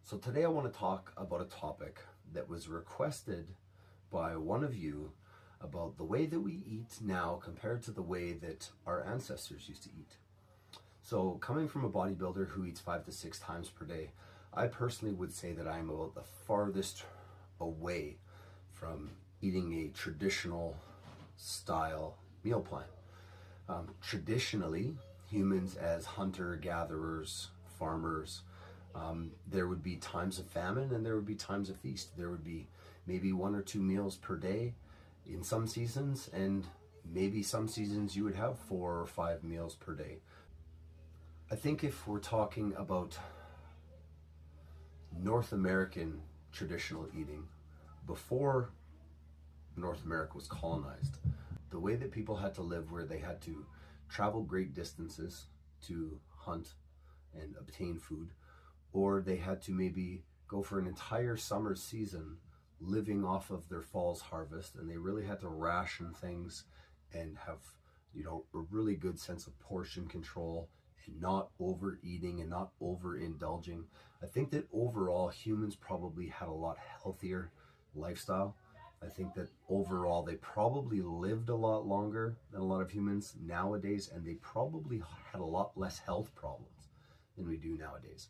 So today I want to talk about a topic that was requested by one of you about the way that we eat now compared to the way that our ancestors used to eat. So coming from a bodybuilder who eats 5 to 6 times per day, I personally would say that I'm about the farthest away from eating a traditional style meal plan. Traditionally, humans as hunter-gatherers, farmers, there would be times of famine and there would be times of feast. There would be maybe 1 or 2 meals per day in some seasons, and maybe some seasons you would have 4 or 5 meals per day. I think if we're talking about North American traditional eating, before North America was colonized, the way that people had to live, where they had to travel great distances to hunt and obtain food, or they had to maybe go for an entire summer season living off of their fall's harvest, and they really had to ration things and have, a really good sense of portion control and not overeating and not overindulging. I think that overall humans probably had a lot healthier lifestyle. I think that overall they probably lived a lot longer than a lot of humans nowadays, and they probably had a lot less health problems than we do nowadays.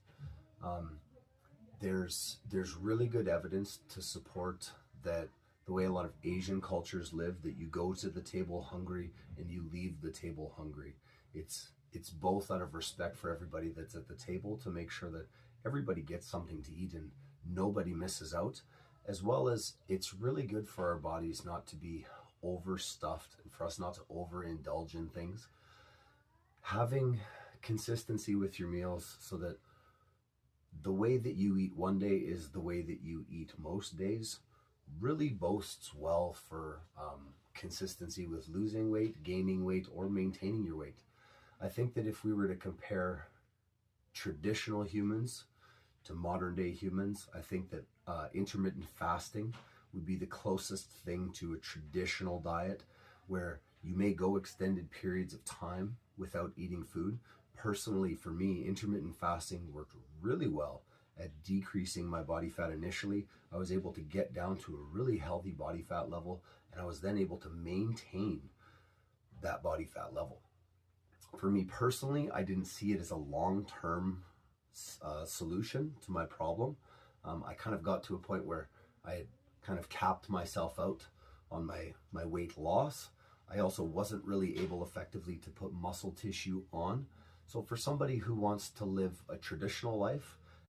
There's really good evidence to support that the way a lot of Asian cultures live, that you go to the table hungry and you leave the table hungry. It's both out of respect for everybody that's at the table, to make sure that everybody gets something to eat and nobody misses out, as well as it's really good for our bodies not to be overstuffed and for us not to overindulge in things. Having consistency with your meals so that the way that you eat one day is the way that you eat most days really boasts well for consistency with losing weight, gaining weight, or maintaining your weight. I think that if we were to compare traditional humans to modern day humans, I think that intermittent fasting would be the closest thing to a traditional diet, where you may go extended periods of time without eating food. Personally, for me, intermittent fasting worked really well at decreasing my body fat initially. I was able to get down to a really healthy body fat level, and I was then able to maintain that body fat level. For me personally, I didn't see it as a long-term solution to my problem. I kind of got to a point where I had kind of capped myself out on my weight loss. I also wasn't really able effectively to put muscle tissue on. So for somebody who wants to live a traditional life,